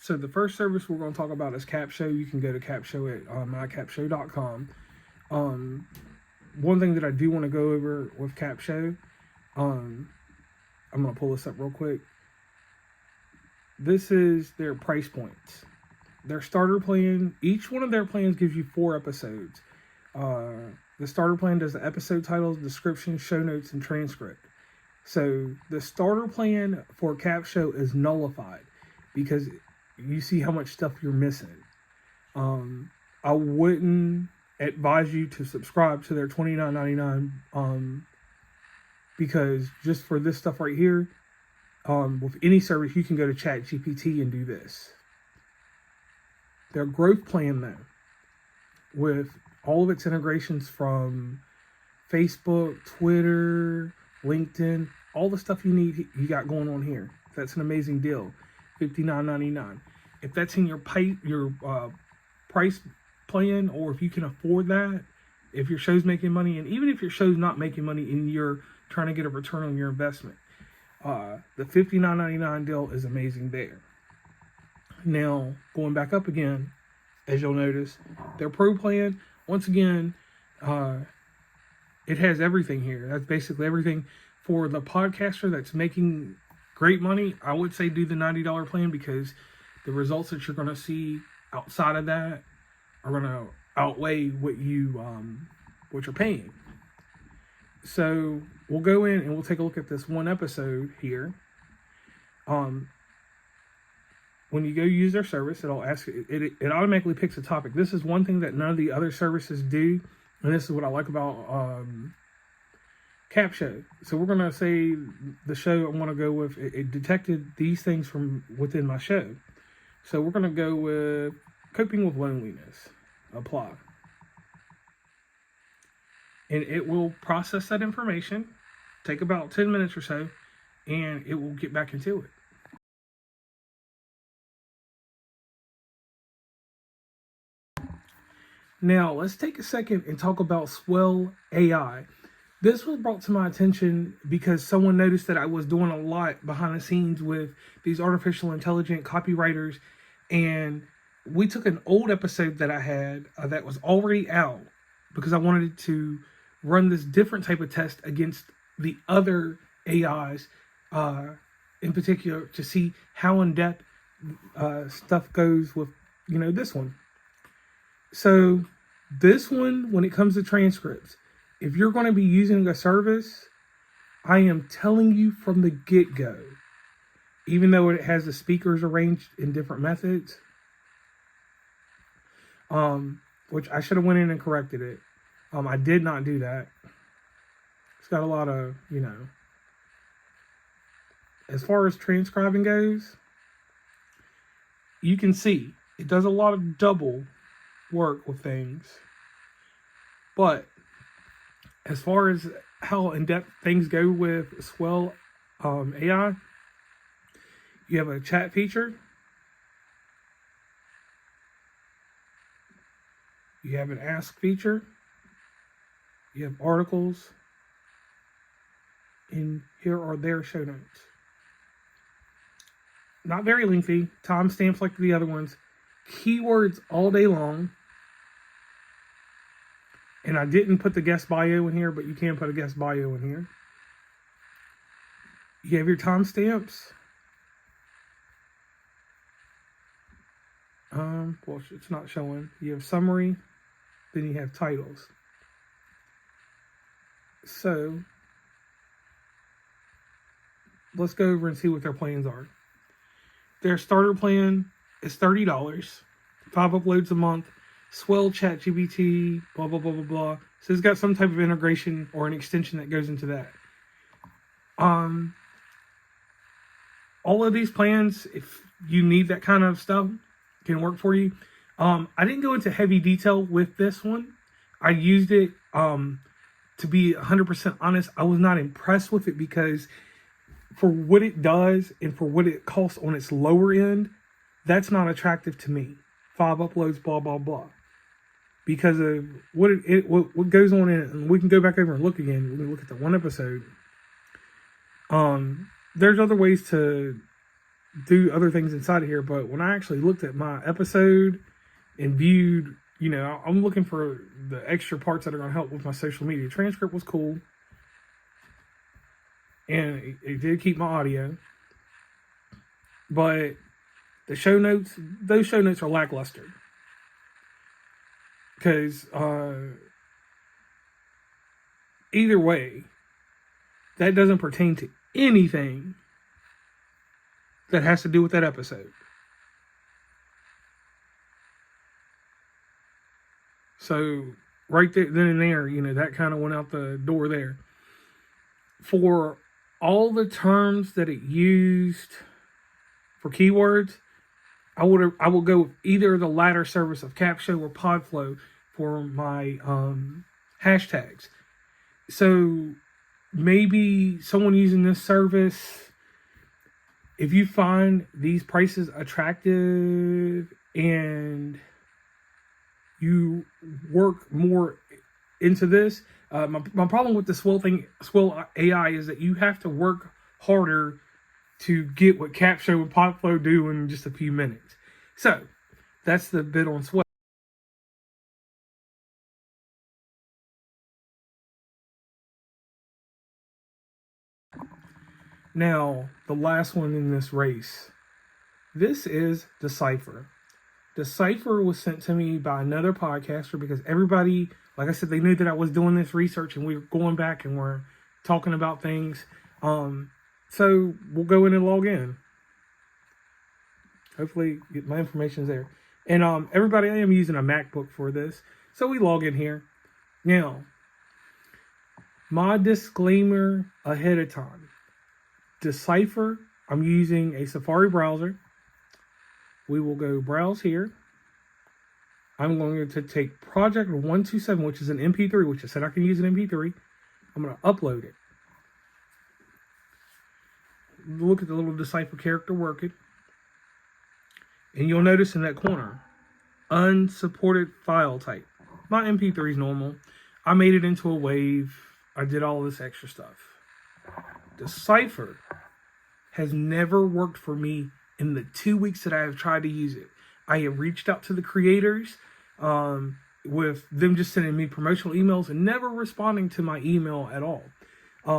So the first service we're going to talk about is Capsho. You can go to Capsho at mycapsho.com. One thing that I do want to go over with Capsho, I'm going to pull this up real quick. This is their price points. Their starter plan, each one of their plans gives you 4 episodes. The starter plan does the episode titles, description, show notes, and transcript. So the starter plan for Capsho is nullified because you see how much stuff you're missing. I wouldn't advise you to subscribe to their $29.99 because just for this stuff right here, with any service, you can go to ChatGPT and do this. Their growth plan, though, with all of its integrations from Facebook, Twitter, LinkedIn, all the stuff you need, you got going on here. That's an amazing deal, $59.99. If that's in your price plan, or if you can afford that, if your show's making money, and even if your show's not making money and you're trying to get a return on your investment, the $59.99 deal is amazing there. Now, going back up again, as you'll notice, their pro plan, once again, it has everything here. That's basically everything. For the podcaster that's making great money, I would say do the $90 plan because the results that you're going to see outside of that are going to outweigh what you're paying. So we'll go in and we'll take a look at this one episode here. When you go use their service, it'll ask it automatically picks a topic. This is one thing that none of the other services do, and this is what I like about Capsho. So we're going to say the show I want to go with, it detected these things from within my show. So we're going to go with coping with loneliness. Apply. And it will process that information, take about 10 minutes or so, and it will get back into it. Now, let's take a second and talk about Swell AI. This was brought to my attention because someone noticed that I was doing a lot behind the scenes with these artificial intelligence copywriters, and we took an old episode that I had that was already out because I wanted to run this different type of test against the other AIs in particular to see how in-depth stuff goes with, this one. So this one, when it comes to transcripts, if you're going to be using a service, I am telling you from the get-go, even though it has the speakers arranged in different methods, which I should have went in and corrected it. I did not do that. It's got a lot of, as far as transcribing goes, you can see it does a lot of double work with things. But as far as how in-depth things go with Swell AI, you have a chat feature. You have an ask feature. You have articles. And here are their show notes. Not very lengthy. Timestamps like the other ones. Keywords all day long. And I didn't put the guest bio in here, but you can put a guest bio in here. You have your timestamps. Well, it's not showing. You have summary. Then you have titles. So let's go over and see what their plans are. Their starter plan is $30, 5 uploads a month, Swell ChatGPT, blah, blah, blah, blah, blah. So it's got some type of integration or an extension that goes into that. All of these plans, if you need that kind of stuff, can work for you. I didn't go into heavy detail with this one. I used it, to be 100% honest, I was not impressed with it because for what it does and for what it costs on its lower end, that's not attractive to me. 5 uploads, blah, blah, blah. Because of what goes on in it. And we can go back over and look again. We can look at the one episode. There's other ways to do other things inside of here. But when I actually looked at my episode and viewed, I'm looking for the extra parts that are going to help with my social media. Transcript was cool, and it did keep my audio. But the show notes, those show notes are lackluster. Because either way, that doesn't pertain to anything that has to do with that episode. So right there, then and there, that kind of went out the door there. For all the terms that it used for keywords, I will go with either the latter service of Capsho or Podflow for my hashtags. So maybe someone using this service, if you find these prices attractive and you work more into this, my problem with the Swell AI is that you have to work harder to get what Capsho and Podflow do in just a few minutes. So that's the bit on Swell. Now, the last one in this race. This is Decipher. Decipher was sent to me by another podcaster because everybody, like I said, they knew that I was doing this research and we were going back and we're talking about things. So we'll go in and log in. Hopefully get my information's there. And everybody, I am using a MacBook for this. So we log in here. Now, my disclaimer ahead of time. Decipher, I'm using a Safari browser. We will go browse here. I'm going to take Project 127, which is an MP3, which I said I can use an MP3. I'm going to upload it. Look at the little Decipher character working. And you'll notice in that corner, unsupported file type. My MP3 is normal. I made it into a WAV. I did all this extra stuff. Decipher has never worked for me in the 2 weeks that I have tried to use it. I have reached out to the creators with them just sending me promotional emails and never responding to my email at all.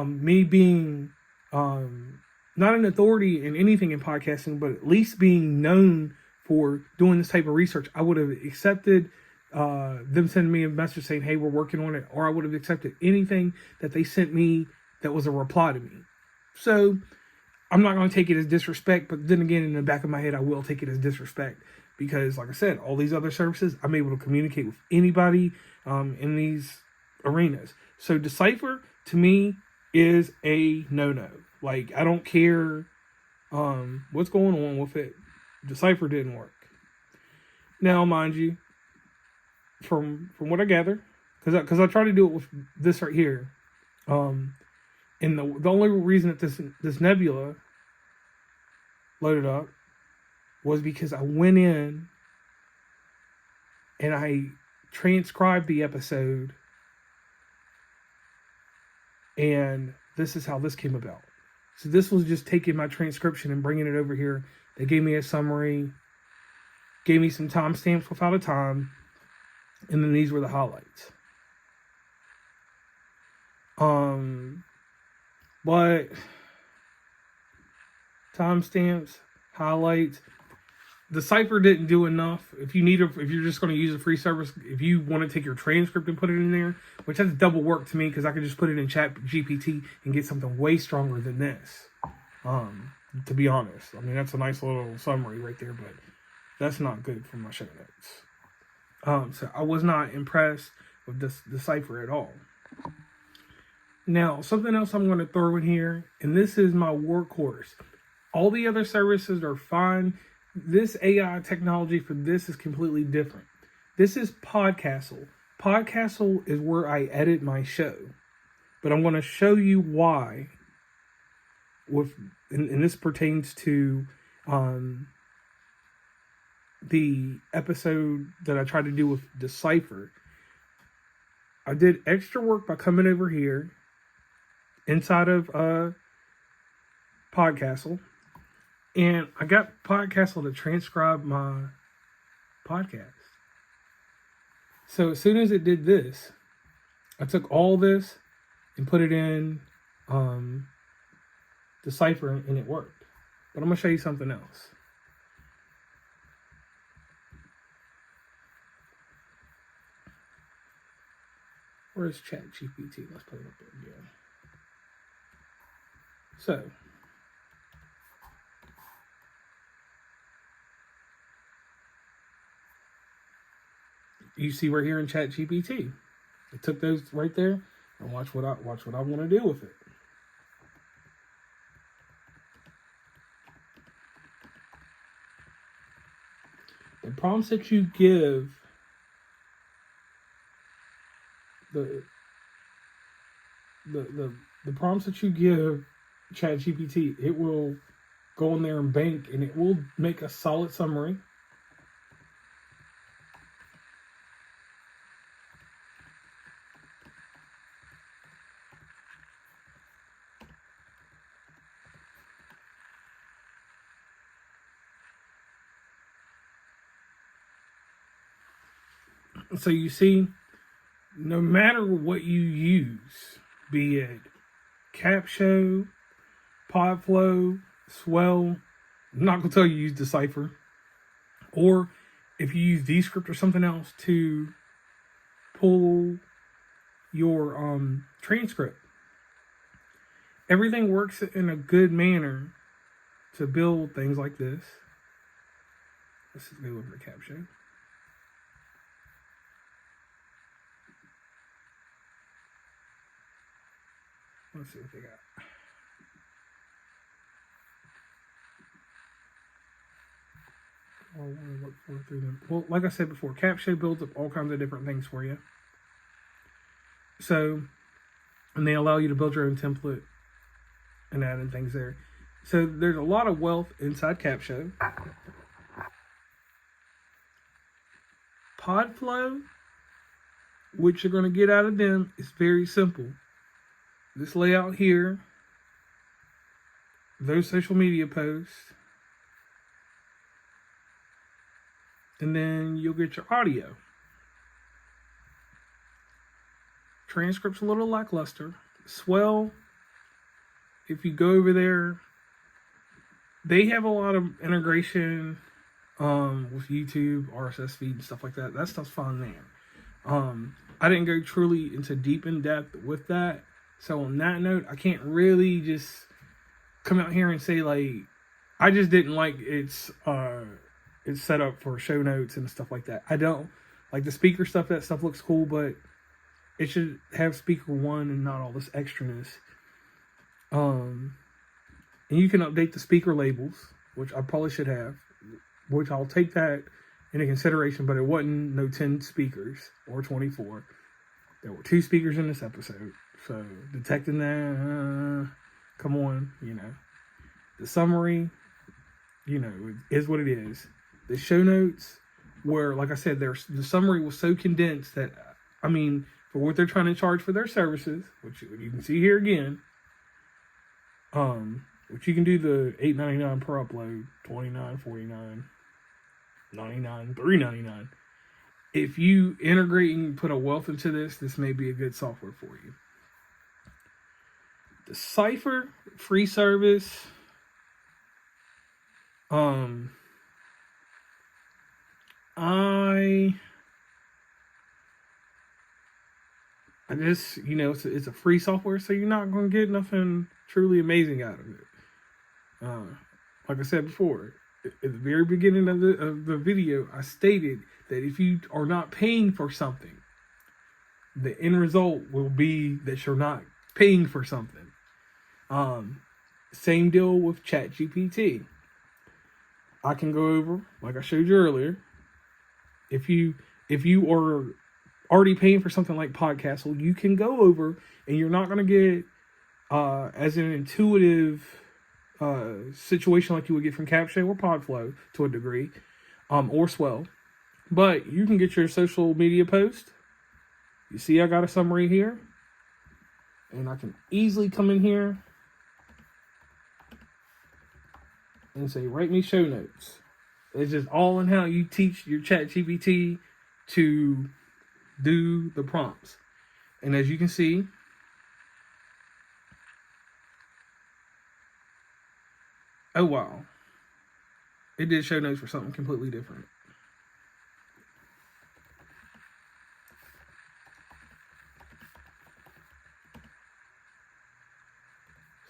Me being not an authority in anything in podcasting, but at least being known for doing this type of research, I would have accepted them sending me a message saying, hey, we're working on it, or I would have accepted anything that they sent me that was a reply to me. So I'm not going to take it as disrespect, but then again, in the back of my head, I will take it as disrespect because, like I said, all these other services, I'm able to communicate with anybody in these arenas. So Decipher, to me, is a no-no. Like, I don't care what's going on with it. Decipher didn't work. Now, mind you, from what I gather, because I try to do it with this right here, and the only reason that this Nebula loaded up was because I went in and I transcribed the episode, and this is how this came about. So this was just taking my transcription and bringing it over here. They gave me a summary, gave me some timestamps without a time, and then these were the highlights. But timestamps, highlights, Decipher didn't do enough. If you're just going to use a free service, if you want to take your transcript and put it in there, which that's double work to me because I could just put it in Chat GPT and get something way stronger than this. To be honest, I mean that's a nice little summary right there, but that's not good for my show notes. So I was not impressed with this Decipher at all. Now, something else I'm going to throw in here, and this is my workhorse. All the other services are fine. This AI technology for this is completely different. This is Podcastle. Podcastle is where I edit my show. But I'm going to show you why. And this pertains to the episode that I tried to do with Decipher. I did extra work by coming over here inside of Podcastle, And I got Podcastle to transcribe my podcast. So as soon as it did this, I took all this and put it in Decipher, and it worked. But I'm going to show you something else. Where's ChatGPT? Let's put it up there again. So, you see right here in ChatGPT, it took those right there, and watch what I want to do with it. The prompts that you give the prompts that you give ChatGPT, it will go in there and bank, and it will make a solid summary. So you see, no matter what you use, be it Capsho, Podflow, Swell, I'm not going to tell you use Decipher, or if you use Descript or something else to pull your transcript, everything works in a good manner to build things like this. Let's just go over to Capsho. Let's see what they got. Well, like I said before, Capsho builds up all kinds of different things for you. So, and they allow you to build your own template and add in things there. So there's a lot of wealth inside Capsho. Podflow, what you're going to get out of them is very simple. This layout here, those social media posts, and then you'll get your audio. Transcript's a little lackluster. Swell, if you go over there, they have a lot of integration with YouTube, RSS feed, and stuff like that. That stuff's fine there. I didn't go truly into deep in depth with that. So on that note, I can't really just come out here and say, like, I just didn't like it's set up for show notes and stuff like that. I don't like the speaker stuff. That stuff looks cool, but it should have speaker one and not all this extraness. And you can update the speaker labels, which I probably should have, which I'll take that into consideration, but it wasn't no 10 speakers or 24. There were 2 speakers in this episode. So detecting that, come on, you know. The summary, you know, is what it is. The show notes were, like I said, the summary was so condensed that, I mean, for what they're trying to charge for their services, which you can see here again, which you can do the $8.99 per upload, $29, $49, $99, $3.99. If you integrate and put a wealth into this may be a good software for you. Decipher, free service. I guess, you know, it's a free software, so you're not going to get nothing truly amazing out of it. Like I said before, at the very beginning of the video, I stated that if you are not paying for something, the end result will be that you're not paying for something. Same deal with ChatGPT. I can go over, like I showed you earlier, if you are already paying for something like Podcastle, you can go over and you're not going to get as an intuitive situation like you would get from Capsho or Podflow to a degree, or Swell. But you can get your social media post. You see I got a summary here. And I can easily come in here and say, write me show notes. It's just all in how you teach your ChatGPT to do the prompts. And as you can see, oh wow, it did show notes for something completely different.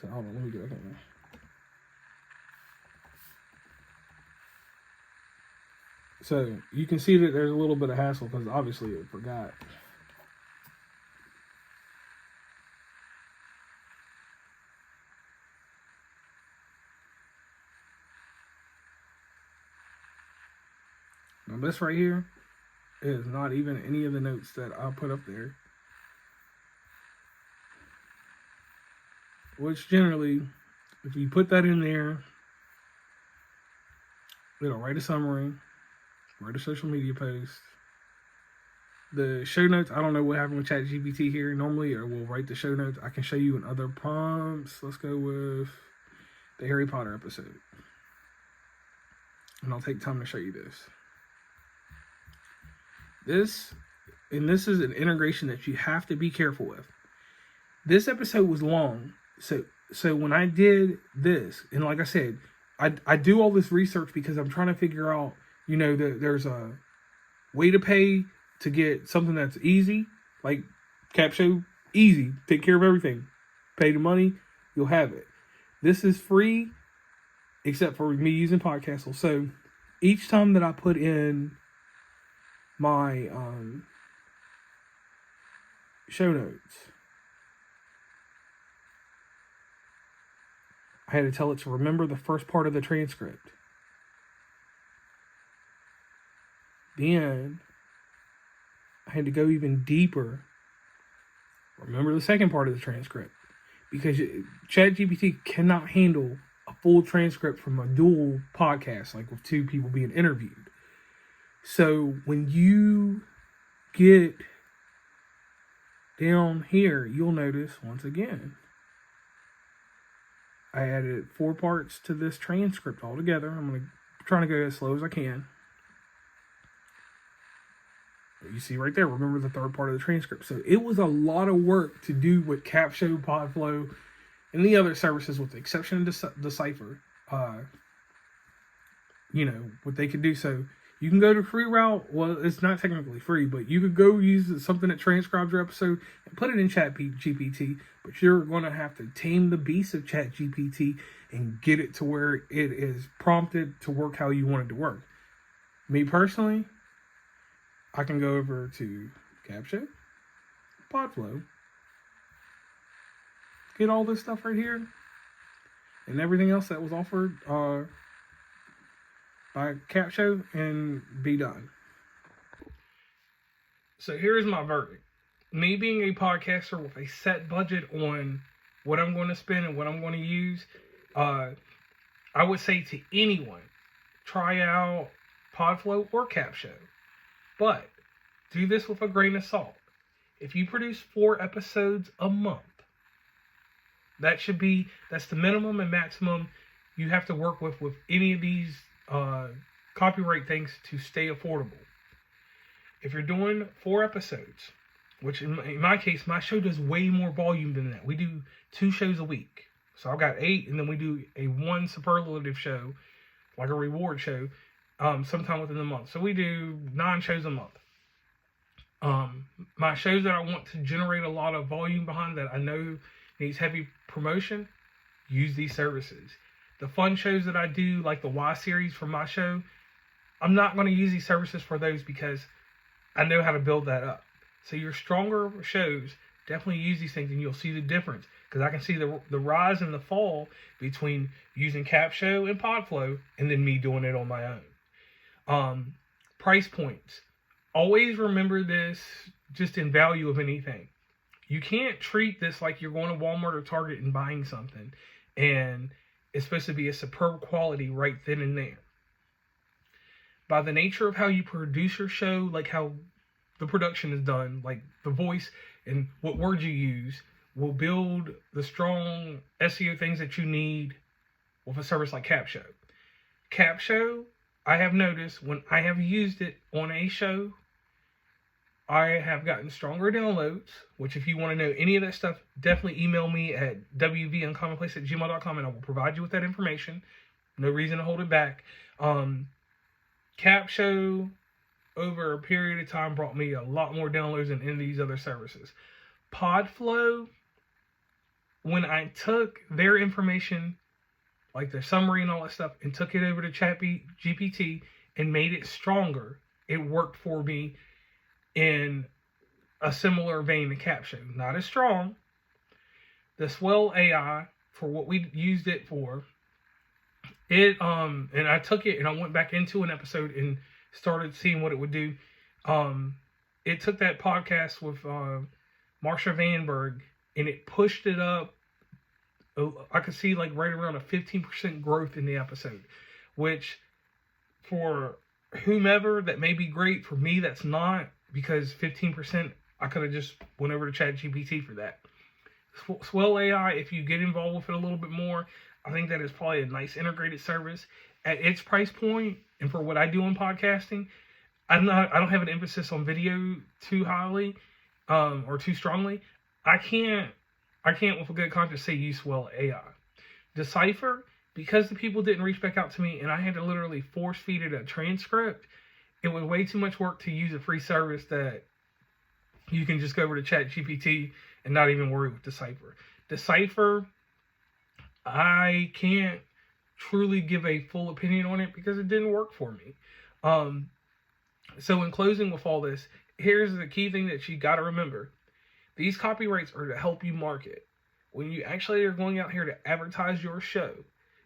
So hold on, let me get back in there. So you can see that there's a little bit of hassle because obviously it forgot. Now this right here is not even any of the notes that I put up there. Which generally, if you put that in there, it'll write a summary, write a social media post. The show notes, I don't know what happened with ChatGPT here. Normally it will write the show notes. I can show you in other prompts. Let's go with the Harry Potter episode. And I'll take time to show you this. This is an integration that you have to be careful with. This episode was long. So when I did this, and like I said, I do all this research because I'm trying to figure out, you know, there's a way to pay to get something that's easy, like CapShow, easy, take care of everything. Pay the money, you'll have it. This is free, except for me using Podcastle. So each time that I put in my show notes, I had to tell it to remember the first part of the transcript. Then I had to go even deeper. Remember the second part of the transcript. Because ChatGPT cannot handle a full transcript from a dual podcast, like with two people being interviewed. So when you get down here, you'll notice once again, I added 4 parts to this transcript altogether. I'm trying to go as slow as I can. You see right there, remember the third part of the transcript. So it was a lot of work to do with CapShow, Podflow, and the other services with the exception of Decipher. You know, what they could do. So you can go to free route. Well, it's not technically free, but you could go use something that transcribes your episode and put it in ChatGPT. But you're going to have to tame the beast of ChatGPT and get it to where it is prompted to work how you want it to work. Me personally, I can go over to CapShow, Podflow, get all this stuff right here, and everything else that was offered by CapShow, and be done. So here's my verdict. Me being a podcaster with a set budget on what I'm going to spend and what I'm going to use, I would say to anyone, try out Podflow or CapShow. But do this with a grain of salt. If you produce 4 episodes a month, that's the minimum and maximum you have to work with any of these copyright things to stay affordable. If you're doing 4 episodes, which in my case, my show does way more volume than that. We do 2 shows a week. So I've got 8, and then we do a 1 superlative show, like a reward show, sometime within the month. So we do 9 shows a month. My shows that I want to generate a lot of volume behind, that I know needs heavy promotion, use these services. The fun shows that I do, like the Y series for my show, I'm not going to use these services for those because I know how to build that up. So your stronger shows, definitely use these things and you'll see the difference. Because I can see the rise and the fall between using CapShow and Podflow and then me doing it on my own. Price points. Always remember this just in value of anything. You can't treat this like you're going to Walmart or Target and buying something and it's supposed to be a superb quality right then and there. By the nature of how you produce your show, like how the production is done, like the voice and what words you use, will build the strong SEO things that you need with a service like CapShow. Capsho, I have noticed when I have used it on a show, I have gotten stronger downloads, which if you want to know any of that stuff, definitely email me at wvuncommonplace@gmail.com and I will provide you with that information. No reason to hold it back. Capsho, over a period of time, brought me a lot more downloads than any of these other services. Podflow, when I took their information, like their summary and all that stuff, and took it over to ChatGPT and made it stronger, it worked for me in a similar vein to Capsho. Not as strong. The Swell AI, for what we used it for, and I took it and I went back into an episode and started seeing what it would do. It took that podcast with Marsha Vanberg and it pushed it up. I could see like right around a 15% growth in the episode, which for whomever that may be great. For me, that's not, because 15%, I could have just went over to ChatGPT for that. Swell AI, if you get involved with it a little bit more, I think that is probably a nice integrated service at its price point. And for what I do in podcasting, I don't have an emphasis on video too highly, or too strongly. I can't with a good conscience say use Swell AI. Decipher, because the people didn't reach back out to me and I had to literally force feed it a transcript, it was way too much work to use a free service that you can just go over to ChatGPT and not even worry with Decipher. Decipher, I can't truly give a full opinion on it because it didn't work for me. So in closing with all this, here's the key thing that you got to remember. These copyrights are to help you market. When you actually are going out here to advertise your show,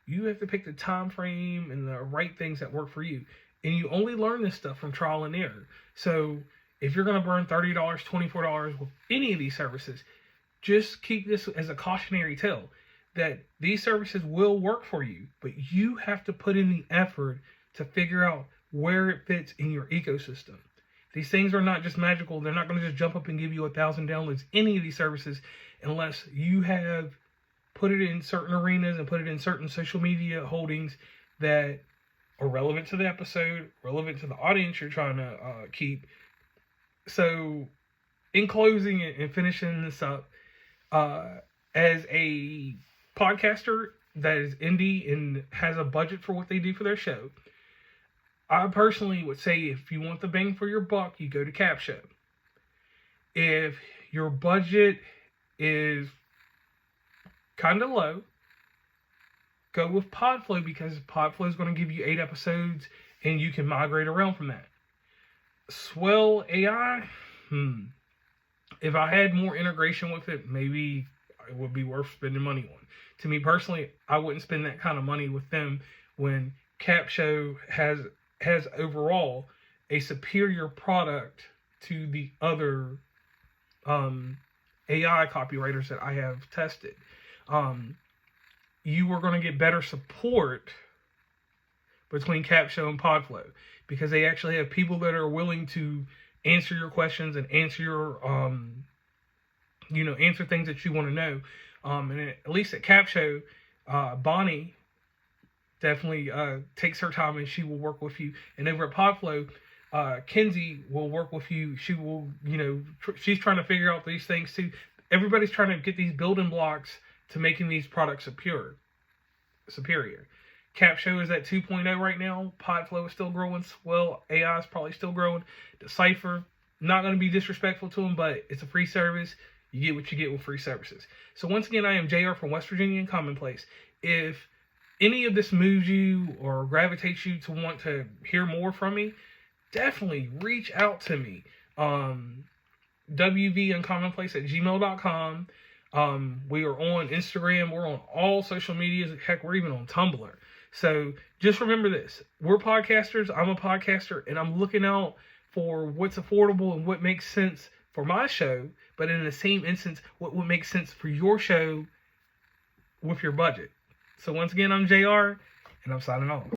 you have to pick the time frame and the right things that work for you. And you only learn this stuff from trial and error. So if you're going to burn $30, $24 with any of these services, just keep this as a cautionary tale that these services will work for you, but you have to put in the effort to figure out where it fits in your ecosystem. These things are not just magical. They're not going to just jump up and give you 1,000 downloads, any of these services, unless you have put it in certain arenas and put it in certain social media holdings that are relevant to the episode, relevant to the audience you're trying to keep. So in closing and finishing this up, as a podcaster that is indie and has a budget for what they do for their show, I personally would say if you want the bang for your buck, you go to Capsho. If your budget is kind of low, go with Podflow, because Podflow is going to give you 8 episodes and you can migrate around from that. Swell AI, if I had more integration with it, maybe it would be worth spending money on. To me personally, I wouldn't spend that kind of money with them when Capsho has overall a superior product to the other AI copywriters that I have tested. You are going to get better support between Capsho and Podflow because they actually have people that are willing to answer your questions and answer your answer things that you want to know. And at least at Capsho, Bonnie definitely takes her time and she will work with you. And over at Podflow, Kenzie will work with you. She will, she's trying to figure out these things too. Everybody's trying to get these building blocks to making these products superior. Capsho is at 2.0 right now. Podflow is still growing. Swell AI is probably still growing. Decipher, not going to be disrespectful to them, but it's a free service. You get what you get with free services. So once again, I am JR from West Virginia and Commonplace. If any of this moves you or gravitates you to want to hear more from me, definitely reach out to me. wvuncommonplace@gmail.com. We are on Instagram. We're on all social medias. Heck, we're even on Tumblr. So just remember this. We're podcasters. I'm a podcaster, and I'm looking out for what's affordable and what makes sense for my show, but in the same instance, what would make sense for your show with your budget. So once again, I'm JR, and I'm signing off.